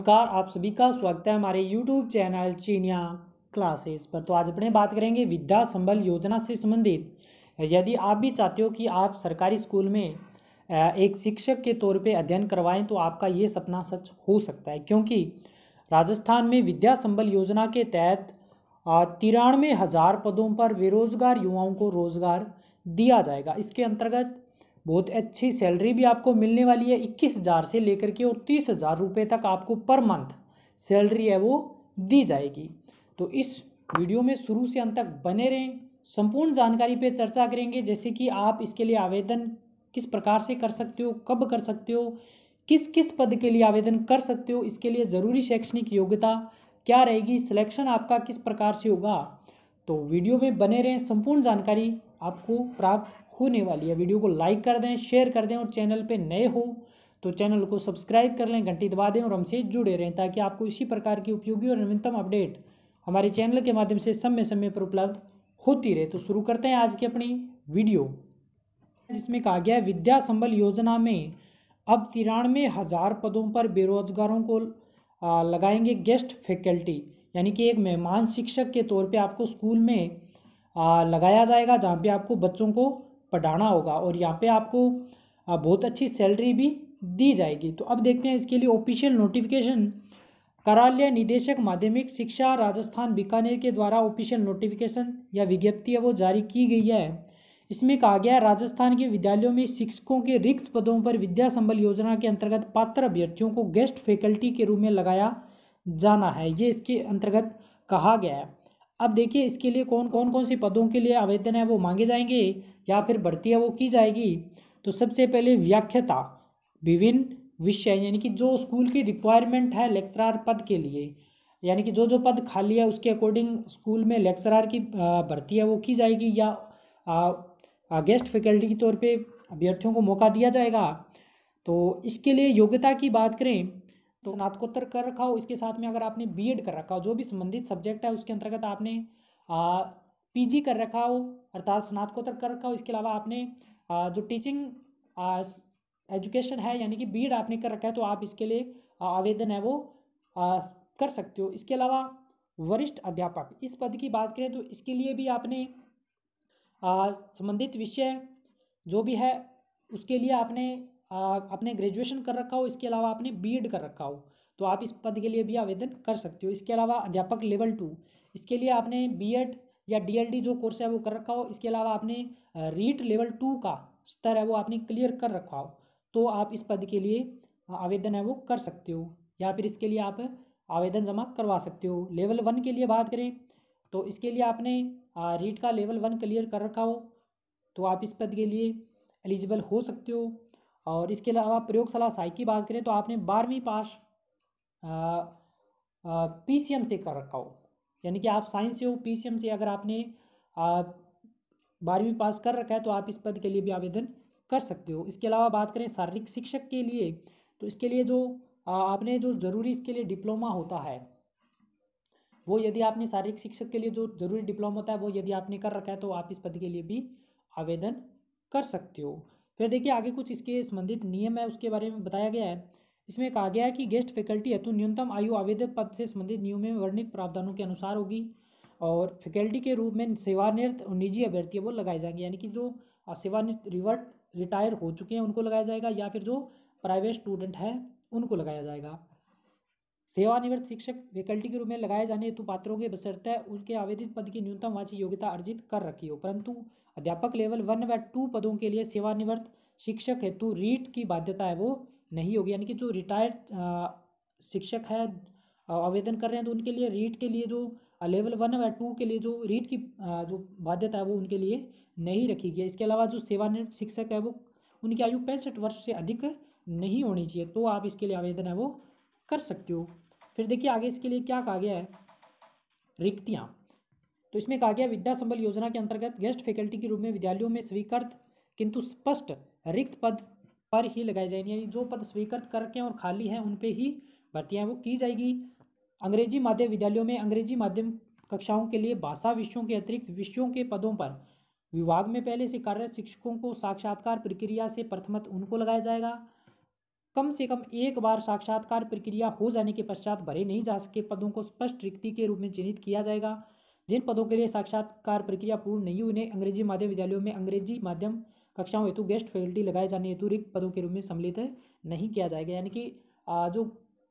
नमस्कार, आप सभी का स्वागत है हमारे YouTube चैनल चीनिया क्लासेस पर। तो आज अपने बात करेंगे विद्या संबल योजना से संबंधित। यदि आप भी चाहते हो कि आप सरकारी स्कूल में एक शिक्षक के तौर पे अध्ययन करवाएं तो आपका ये सपना सच हो सकता है, क्योंकि राजस्थान में विद्या संबल योजना के तहत 93,000 पदों पर बेरोजगार युवाओं को रोजगार दिया जाएगा। इसके अंतर्गत बहुत अच्छी सैलरी भी आपको मिलने वाली है। 21,000 से लेकर के और 30,000 रुपये तक आपको पर मंथ सैलरी है वो दी जाएगी। तो इस वीडियो में शुरू से अंत तक बने रहें, संपूर्ण जानकारी पे चर्चा करेंगे। जैसे कि आप इसके लिए आवेदन किस प्रकार से कर सकते हो, कब कर सकते हो, किस किस पद के लिए आवेदन कर सकते हो, इसके लिए ज़रूरी शैक्षणिक योग्यता क्या रहेगी, सिलेक्शन आपका किस प्रकार से होगा। तो वीडियो में बने रहें, संपूर्ण जानकारी आपको प्राप्त होने वाली है। वीडियो को लाइक कर दें, शेयर कर दें और चैनल पे नए हो तो चैनल को सब्सक्राइब कर लें, घंटी दबा दें और हमसे जुड़े रहें ताकि आपको इसी प्रकार की उपयोगी और नवीनतम अपडेट हमारे चैनल के माध्यम से समय समय पर उपलब्ध होती रहे। तो शुरू करते हैं आज की अपनी वीडियो, जिसमें कहा गया है विद्या संबल योजना में अब 93,000 पदों पर बेरोजगारों को लगाएंगे गेस्ट फैकल्टी, यानी कि एक मेहमान शिक्षक के तौर पे आपको स्कूल में लगाया जाएगा, जहाँ पे आपको बच्चों को पढ़ाना होगा और यहाँ पे आपको बहुत अच्छी सैलरी भी दी जाएगी। तो अब देखते हैं इसके लिए ऑफिशियल नोटिफिकेशन। कार्यालय निदेशक माध्यमिक शिक्षा राजस्थान बीकानेर के द्वारा ऑफिशियल नोटिफिकेशन या विज्ञप्ति है वो जारी की गई है। इसमें कहा गया है राजस्थान के विद्यालयों में शिक्षकों के रिक्त पदों पर विद्या संबल योजना के अंतर्गत पात्र अभ्यर्थियों को गेस्ट फैकल्टी के रूप में लगाया जाना है, ये इसके अंतर्गत कहा गया है। अब देखिए इसके लिए कौन से पदों के लिए आवेदन है वो मांगे जाएंगे या फिर भर्ती है वो की जाएगी। तो सबसे पहले व्याख्याता विभिन्न विषय, यानी कि जो स्कूल की रिक्वायरमेंट है लेक्चरर पद के लिए, यानी कि जो पद खाली है उसके अकॉर्डिंग स्कूल में लेक्चरर की भर्ती है वो की जाएगी या गेस्ट फैकल्टी के तौर पे अभ्यर्थियों को मौका दिया जाएगा। तो इसके लिए योग्यता की बात करें तो स्नातकोत्तर कर रखा हो, इसके साथ में अगर आपने बीएड कर रखा हो, जो भी संबंधित सब्जेक्ट है उसके अंतर्गत आपने पीजी कर रखा हो अर्थात स्नातकोत्तर कर रखा हो, इसके अलावा आपने जो टीचिंग एजुकेशन है यानी कि बीएड आपने कर रखा है, तो आप इसके लिए आवेदन है वो कर सकते हो। इसके अलावा वरिष्ठ अध्यापक इस पद की बात करें तो इसके लिए भी आपने संबंधित विषय जो भी है उसके लिए आपने अपने ग्रेजुएशन कर रखा हो, इसके अलावा आपने बीएड कर रखा हो, तो आप इस पद के लिए भी आवेदन कर सकते हो। इसके अलावा अध्यापक लेवल 2 इसके लिए आपने बीएड या डीएलडी जो कोर्स है वो कर रखा हो, इसके अलावा आपने रीट लेवल 2 का स्तर है वो आपने क्लियर कर रखा हो, तो आप इस पद के लिए आवेदन है वो कर सकते हो या फिर इसके लिए आप आवेदन जमा करवा सकते हो। लेवल 1 के लिए बात करें तो इसके लिए आपने रीट का लेवल 1 क्लियर कर रखा हो तो आप इस पद के लिए एलिजिबल हो सकते हो। और इसके अलावा प्रयोगशाला सहायक की बात करें तो आपने 12वीं पास पीसीएम से कर रखा हो, यानी कि आप साइंस से हो, पीसीएम से अगर आपने 12वीं पास कर रखा है तो आप इस पद के लिए भी आवेदन कर सकते हो। इसके अलावा बात करें शारीरिक शिक्षक के लिए तो इसके लिए जो आपने जो ज़रूरी इसके लिए डिप्लोमा होता है वो, यदि आपने शारीरिक शिक्षक के लिए जो ज़रूरी डिप्लोमा होता है वो यदि आपने कर रखा है तो आप इस पद के लिए भी आवेदन कर सकते हो। फिर देखिए आगे कुछ इसके संबंधित नियम है उसके बारे में बताया गया है। इसमें कहा गया है कि गेस्ट फैकल्टी हेतु न्यूनतम आयु आवेदक पद से संबंधित नियमों में वर्णित प्रावधानों के अनुसार होगी और फैकल्टी के रूप में सेवानिवृत्त और निजी अभ्यर्थी वो लगाए जाएंगे, यानी कि जो सेवानिवृत्त रिटायर हो चुके हैं उनको लगाया जाएगा या फिर जो प्राइवेट स्टूडेंट है उनको लगाया जाएगा। सेवानिवृत्त शिक्षक फैकल्टी के रूप में लगाए जाने हेतु पात्रों के बशर्ते उनके आवेदित पद की न्यूनतम वांछित योग्यता अर्जित कर रखी हो, परंतु अध्यापक लेवल 1 व 2 पदों के लिए सेवानिवृत्त शिक्षक हेतु रीट की बाध्यता है वो नहीं होगी, यानी कि जो रिटायर्ड शिक्षक है आवेदन कर रहे हैं तो उनके लिए रीट के लिए जो लेवल 1 व 2 के लिए जो रीट की जो बाध्यता है वो उनके लिए नहीं रखी गई। इसके अलावा जो सेवानिवृत्त शिक्षक है वो उनकी आयु 65 वर्ष से अधिक नहीं होनी चाहिए, तो आप इसके लिए आवेदन है वो कर सकते हो। फिर देखिए आगे इसके लिए क्या कहा गया है, रिक्तियाँ। तो इसमें कहा गया विद्या संबल योजना के अंतर्गत गेस्ट फैकल्टी के रूप में विद्यालयों में स्वीकृत किंतु स्पष्ट रिक्त पद पर ही लगाए जाएंगे, यानी जो पद स्वीकृत करके और खाली हैं उन पे ही भर्तियां वो की जाएगी। अंग्रेजी माध्यम विद्यालयों में अंग्रेजी माध्यम कक्षाओं के लिए भाषा विषयों के अतिरिक्त विषयों के पदों पर विभाग में पहले से कार्यरत शिक्षकों को साक्षात्कार प्रक्रिया से प्रथमत उनको लगाया जाएगा। कम से कम एक बार साक्षात्कार प्रक्रिया हो जाने के पश्चात भरे नहीं जा सके पदों को स्पष्ट रिक्ति के रूप में चिन्हित किया जाएगा। जिन पदों के लिए साक्षात्कार प्रक्रिया पूर्ण नहीं हुई उन्हें अंग्रेजी माध्यम विद्यालयों में अंग्रेजी माध्यम कक्षाओं हेतु गेस्ट फैकल्टी लगाए जाने हेतु रिक्त पदों के रूप में सम्मिलित नहीं किया जाएगा। यानी कि जो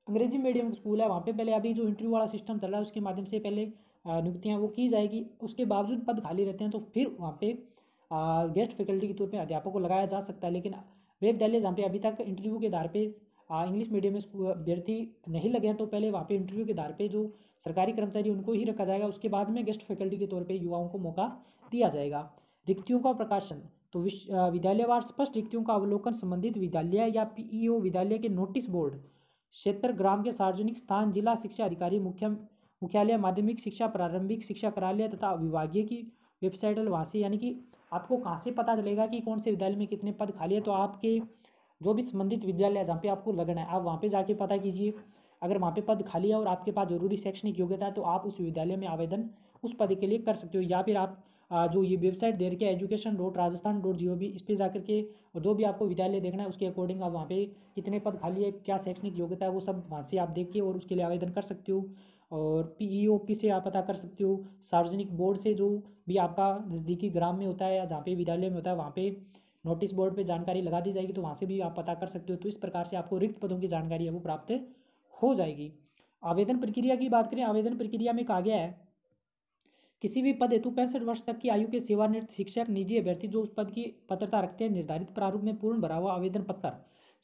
अंग्रेजी मीडियम स्कूल है वहाँ पे पहले अभी जो इंटरव्यू वाला सिस्टम चल रहा है उसके माध्यम से पहले नियुक्तियाँ वो की जाएगी। उसके बावजूद पद खाली रहते हैं तो फिर वहाँ पे गेस्ट फैकल्टी के तौर पे अध्यापक को लगाया जा सकता है। लेकिन वे विद्यालय जहाँ पे अभी तक इंटरव्यू के आधार पे इंग्लिश मीडियम में अभ्यर्थी नहीं लगे हैं तो पहले वहाँ पे इंटरव्यू के आधार पे जो सरकारी कर्मचारी उनको ही रखा जाएगा। उसके बाद में गेस्ट फैकल्टी के तौर पे युवाओं को मौका दिया जाएगा। रिक्तियों का प्रकाशन तो विद्यालयवार स्पष्ट रिक्तियों का अवलोकन संबंधित विद्यालय या पीईओ विद्यालय के नोटिस बोर्ड, क्षेत्र ग्राम के सार्वजनिक स्थान, जिला शिक्षा अधिकारी, मुख्यालय, माध्यमिक शिक्षा, प्रारंभिक शिक्षा कार्यालय तथा विभागीय की वेबसाइट और वहाँ से, यानी कि आपको कहाँ से पता चलेगा कि कौन से विद्यालय में कितने पद खाली है, तो आपके जो भी संबंधित विद्यालय है जहाँ पे आपको लगना है आप वहाँ पे जाके पता कीजिए। अगर वहाँ पे पद खाली है और आपके पास जरूरी शैक्षणिक योग्यता है तो आप उस विद्यालय में आवेदन उस पद के लिए कर सकते हो। या फिर आप जो ये वेबसाइट दे रखी है education.rajasthan.gov इस पर जाकर के और जो भी आपको विद्यालय देखना है उसके अकॉर्डिंग आप वहाँ पे कितने पद खाली है, क्या शैक्षणिक योग्यता है, वो सब वहाँ से आप देख के और उसके लिए आवेदन कर सकते हो। और पीईओ ऑफिस से आप पता कर सकते हो। सार्वजनिक बोर्ड से जो भी आपका नज़दीकी ग्राम में होता है या जहाँ पे विद्यालय में होता है वहाँ पे नोटिस बोर्ड पे जानकारी लगा दी जाएगी तो वहाँ से भी आप पता कर सकते हो। तो इस प्रकार से आपको रिक्त पदों की जानकारी है वो प्राप्त हो जाएगी। आवेदन प्रक्रिया की बात करें, आवेदन प्रक्रिया में कहा गया है किसी भी पद हेतु 65 वर्ष तक की आयु के सेवानिवृत्त शिक्षक निजी अभ्यर्थी जो उस पद की पात्रता रखते हैं निर्धारित प्रारूप में पूर्ण भरा हुआ आवेदन पत्र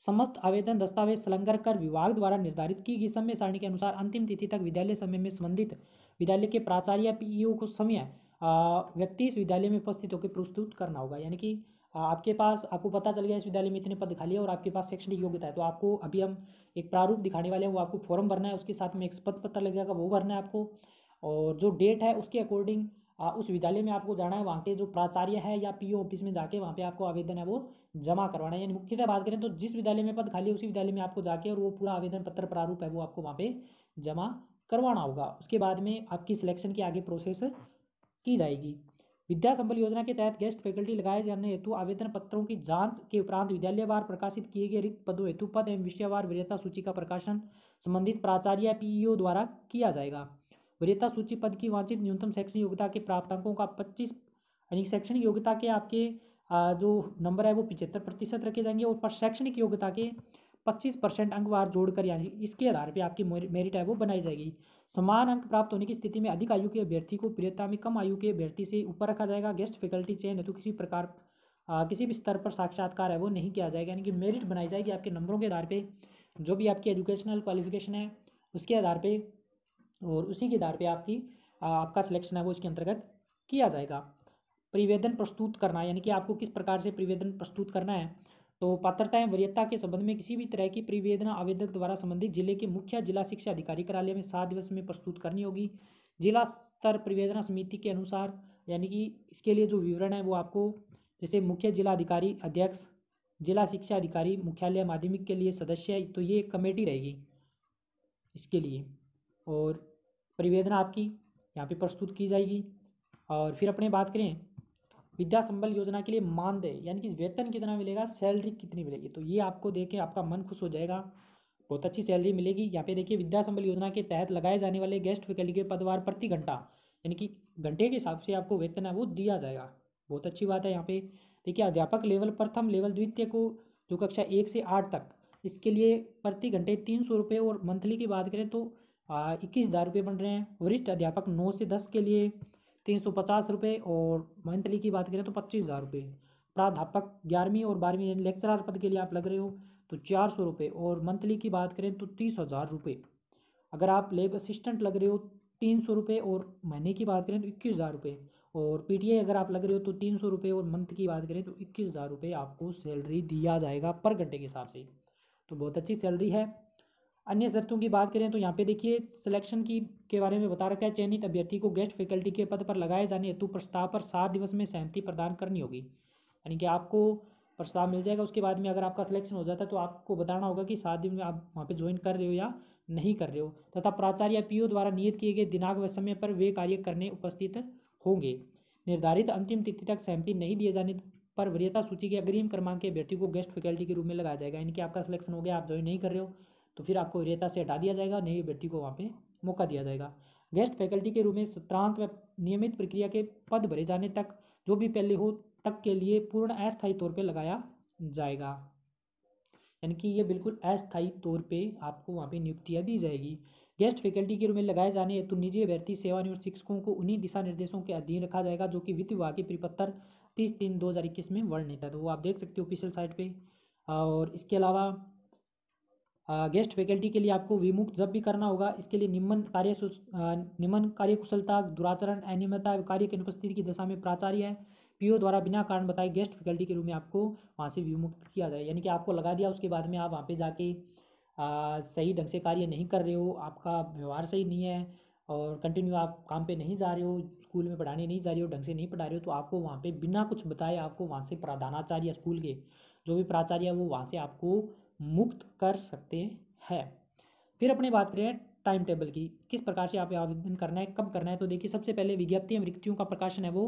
समस्त आवेदन दस्तावेज संलग्न कर विभाग द्वारा निर्धारित की गई समय सारणी के अनुसार अंतिम तिथि तक विद्यालय समय में संबंधित विद्यालय के प्राचार्य या पीईओ को समय व्यक्ति इस विद्यालय में उपस्थित होकर प्रस्तुत करना होगा। यानी कि आपके पास आपको पता चल गया इस विद्यालय में इतने पद खाली है और आपके पास शैक्षणिक योग्यता है तो आपको अभी हम एक प्रारूप दिखाने वाले हैं, वो आपको फॉर्म भरना है, उसके साथ में एक पद पत्र लगेगा वो भरना है आपको। और जो डेट है उसके अकॉर्डिंग उस विद्यालय में आपको जाना है, वहाँ के जो प्राचार्य है या पीओ ऑफिस में जाके वहाँ पे आपको आवेदन है वो जमा करवाना है। यानी मुख्यतः बात करें तो जिस विद्यालय में पद खाली है उसी विद्यालय में आपको जाके और वो पूरा आवेदन पत्र प्रारूप है वो आपको वहाँ पे जमा करवाना होगा। उसके बाद में आपकी सिलेक्शन की आगे प्रोसेस की जाएगी। विद्या संबल योजना के तहत गेस्ट फैकल्टी लगाए जाने हेतु आवेदन पत्रों की जांच के उपरांत विद्यालयवार प्रकाशित किए गए रिक्त पदों हेतु पद एवं विषयवार वरीयता सूची का प्रकाशन संबंधित प्राचार्य या पीईओ द्वारा किया जाएगा। वरीयता सूची पद की वांछित न्यूनतम शैक्षणिक योग्यता के प्राप्तांकों का 25 यानी शैक्षणिक योग्यता के आपके जो नंबर है वो 75% रखे जाएंगे और पर शैक्षणिक योग्यता के 25% अंकवार जोड़कर यानी इसके आधार पे आपकी मेरिट है वो बनाई जाएगी। समान अंक प्राप्त होने की स्थिति में अधिक आयु के अभ्यर्थी को प्रियता में कम आयु के अभ्यर्थी से ऊपर रखा जाएगा। गेस्ट फैकल्टी चयन हेतु किसी प्रकार किसी भी स्तर पर साक्षात्कार है वो नहीं किया जाएगा। यानी कि मेरिट बनाई जाएगी आपके नंबरों के आधार पर, जो भी आपकी एजुकेशनल क्वालिफिकेशन है उसके आधार पर और उसी के आधार पे आपका सिलेक्शन है वो इसके अंतर्गत किया जाएगा। प्रतिवेदन प्रस्तुत करना, यानी कि आपको किस प्रकार से प्रतिवेदन प्रस्तुत करना है, तो पात्रता एवं वरीयता के संबंध में किसी भी तरह की प्रतिवेदन आवेदक द्वारा संबंधित जिले के मुख्य जिला शिक्षा अधिकारी कार्यालय में 7 दिवस में प्रस्तुत करनी होगी। जिला स्तर प्रतिवेदन समिति के अनुसार, यानी कि इसके लिए जो विवरण है वो आपको जैसे मुख्य जिला अधिकारी अध्यक्ष, जिला शिक्षा अधिकारी, मुख्यालय माध्यमिक के लिए सदस्य, तो ये एक कमेटी रहेगी इसके लिए और प्रतिवेदन आपकी यहाँ पे प्रस्तुत की जाएगी। और फिर अपने बात करें विद्या संबल योजना के लिए मानदेय, यानी कि वेतन कितना मिलेगा, सैलरी कितनी मिलेगी, तो ये आपको देख के आपका मन खुश हो जाएगा, बहुत अच्छी सैलरी मिलेगी। यहाँ पे देखिए विद्या संबल योजना के तहत लगाए जाने वाले गेस्ट फैकल्टी के पदवार प्रति घंटा यानी कि घंटे के हिसाब से आपको वेतन है वो दिया जाएगा, बहुत अच्छी बात है। यहाँ पे देखिए अध्यापक लेवल प्रथम लेवल द्वितीय को जो कक्षा 1 से 8 तक इसके लिए प्रति घंटे 300 रुपये और मंथली की बात करें तो 21,000 रुपये बन रहे हैं। वरिष्ठ अध्यापक 9 से 10 के लिए 350 रुपये और मंथली की बात करें तो 25,000 रुपये। प्राध्यापक 11वीं और 12वीं लेक्चरर पद के लिए आप लग रहे हो तो 400 रुपये और मंथली की बात करें तो 30,000 रुपये। अगर आप लैब असिस्टेंट लग रहे हो 300 रुपये और महीने की बात करें तो 21,000 रुपये और पीटीए अगर आप लग रहे हो तो 300 रुपये और मंथ की बात करें तो 21,000 रुपये आपको सैलरी दिया जाएगा पर घंटे के हिसाब से, तो बहुत अच्छी सैलरी है। अन्य शर्तों की बात करें तो यहाँ पे देखिए सिलेक्शन की के बारे में बता रखा है, चयनित अभ्यर्थी को गेस्ट फैकल्टी के पद पर लगाए जाने हेतु प्रस्ताव पर 7 दिवस में सहमति प्रदान करनी होगी। यानी कि आपको प्रस्ताव मिल जाएगा, उसके बाद में अगर आपका सिलेक्शन हो जाता है तो आपको बताना होगा कि 7 दिन में आप वहाँ पे ज्वाइन कर रहे हो या नहीं कर रहे हो, तथा प्राचार्य या पीओ द्वारा नियत किए गए दिनांक व समय पर वे कार्य करने उपस्थित होंगे। निर्धारित अंतिम तिथि तक सहमति नहीं दिए जाने पर वरीयता सूची के अग्रिम क्रमांक के अभ्यर्थी को गेस्ट फैकल्टी के रूप में लगाया जाएगा। यानी कि आपका सिलेक्शन हो गया, आप ज्वाइन नहीं कर रहे हो तो फिर आपको वरीयता से हटा दिया जाएगा, नए अभ्यर्थी को वहाँ पे मौका दिया जाएगा। गेस्ट फैकल्टी के रूप में सत्रांत व नियमित प्रक्रिया के पद भरे जाने तक जो भी पहले हो तक के लिए पूर्ण अस्थायी तौर पर लगाया जाएगा। यानी कि ये बिल्कुल अस्थायी तौर पे आपको वहाँ पे नियुक्तियाँ दी जाएगी। गेस्ट फैकल्टी के रूप में लगाए जाने हेतु निजी अभ्यर्थी सेवानिवृत्त शिक्षकों को उन्हीं दिशा निर्देशों के अधीन रखा जाएगा जो कि वित्त विभाग के परिपत्र 30/3/2021 में वर्णित है। तो वो आप देख सकते हो ऑफिशियल साइट पे। और इसके अलावा गेस्ट फैकल्टी के लिए आपको विमुक्त जब भी करना होगा, इसके लिए निम्न कार्यकुशलता, दुराचरण, अनियमितता, कार्य की अनुपस्थिति की दशा में प्राचार्य पीओ द्वारा बिना कारण बताए गेस्ट फैकल्टी के रूप में आपको वहाँ से विमुक्त किया जाए। यानी कि आपको लगा दिया, उसके बाद में आप वहाँ पे जाके सही ढंग से कार्य नहीं कर रहे हो, आपका व्यवहार सही नहीं है और कंटिन्यू आप काम पे नहीं जा रहे हो, स्कूल में पढ़ाने नहीं जा रहे हो, ढंग से नहीं पढ़ा रहे हो, तो आपको वहाँ पे बिना कुछ बताए आपको वहाँ से प्रधानाचार्य स्कूल के जो भी प्राचार्य है वो वहाँ से आपको मुक्त कर सकते हैं। फिर अपने बात करें टाइम टेबल की, किस प्रकार से आप आवेदन करना है, कब करना है। तो देखिए, सबसे पहले विज्ञप्ति एवं रिक्तियों का प्रकाशन है वो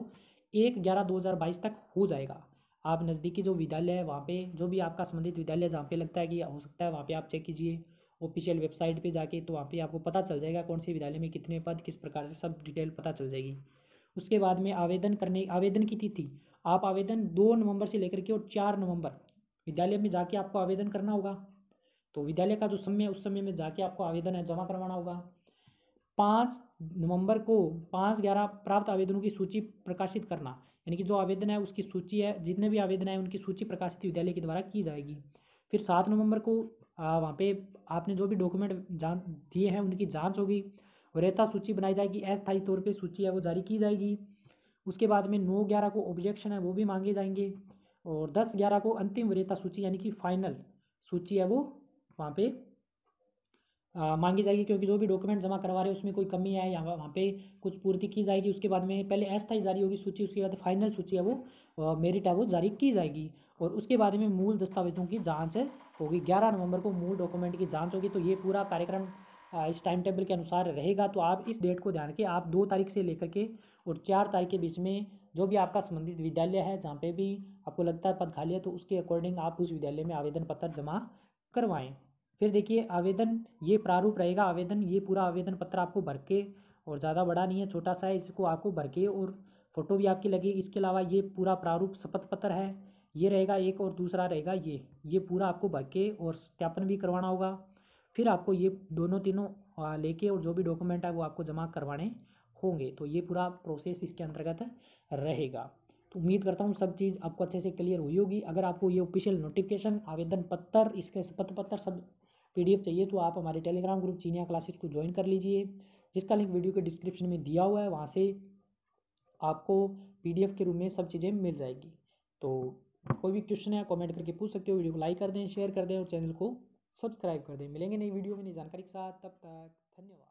1/11/2022 तक हो जाएगा। आप नज़दीकी जो विद्यालय है वहाँ पे, जो भी आपका संबंधित विद्यालय जहाँ पे लगता है कि हो सकता है, वहाँ पे आप चेक कीजिए ऑफिशियल वेबसाइट पे जाके, तो वहाँ पे आपको पता चल जाएगा कौन से विद्यालय में कितने पद, किस प्रकार से सब डिटेल पता चल जाएगी। उसके बाद में आवेदन की तिथि, आप आवेदन 2 नवंबर से लेकर के और 4 नवंबर विद्यालय में जाके आपको आवेदन करना होगा। तो विद्यालय का जो समय है उस समय में जाके आपको आवेदन है जमा करवाना होगा। 5 नवंबर को 5/11 प्राप्त आवेदनों की सूची प्रकाशित करना, यानी कि जो आवेदन है उसकी सूची है, जितने भी आवेदन है उनकी सूची प्रकाशित विद्यालय के द्वारा की जाएगी। फिर 7 नवंबर को वहाँ पे आपने जो भी डॉक्यूमेंट दिए हैं उनकी जांच होगी, वरीयता सूची बनाई जाएगी, अस्थायी तौर पे सूची है वो जारी की जाएगी। उसके बाद में 9/11 को ऑब्जेक्शन है वो भी मांगे जाएंगे और 10/11 को अंतिम वरीयता सूची यानी कि फाइनल सूची है वो वहाँ पे मांगी जाएगी, क्योंकि जो भी डॉक्यूमेंट जमा करवा रहे हैं उसमें कोई कमी है या वहाँ पे कुछ पूर्ति की जाएगी। उसके बाद में पहले अस्थायी जारी होगी सूची, उसके बाद फाइनल सूची है वो मेरिट है वो जारी की जाएगी। और उसके बाद में मूल दस्तावेजों की जांच होगी। 11 नवंबर को मूल डॉक्यूमेंट की जांच होगी। तो ये पूरा कार्यक्रम इस टाइम टेबल के अनुसार रहेगा। तो आप इस डेट को ध्यान के आप 2 तारीख से लेकर के और 4 तारीख के बीच में जो भी आपका संबंधित विद्यालय है जहाँ पे भी आपको लगता है पद खाली है, तो उसके अकॉर्डिंग आप उस विद्यालय में आवेदन पत्र जमा करवाएं। फिर देखिए, आवेदन ये प्रारूप रहेगा। आवेदन ये पूरा आवेदन पत्र आपको भर के, और ज़्यादा बड़ा नहीं है, छोटा सा है, इसको आपको भर के और फोटो भी आपकी लगेगी। इसके अलावा ये पूरा प्रारूप शपथ पत्र है ये रहेगा एक, और दूसरा रहेगा ये पूरा आपको भर के और सत्यापन भी करवाना होगा। फिर आपको ये दोनों तीनों लेके और जो भी डॉक्यूमेंट है वो आपको जमा करवाने होंगे। तो ये पूरा प्रोसेस इसके अंतर्गत रहेगा। तो उम्मीद करता हूँ सब चीज़ आपको अच्छे से क्लियर हुई होगी। अगर आपको ये ऑफिशियल नोटिफिकेशन, आवेदन पत्र, इसके शपथ पत्र सब PDF चाहिए तो आप हमारे टेलीग्राम ग्रुप चीनिया क्लासेस को ज्वाइन कर लीजिए, जिसका लिंक वीडियो के डिस्क्रिप्शन में दिया हुआ है। वहाँ से आपको PDF के रूप में सब चीज़ें मिल जाएगी। तो कोई भी क्वेश्चन है कमेंट करके पूछ सकते हो। वीडियो को लाइक कर दें, शेयर कर दें और चैनल को सब्सक्राइब कर दें। मिलेंगे नई वीडियो में नई जानकारी के साथ, तब तक धन्यवाद।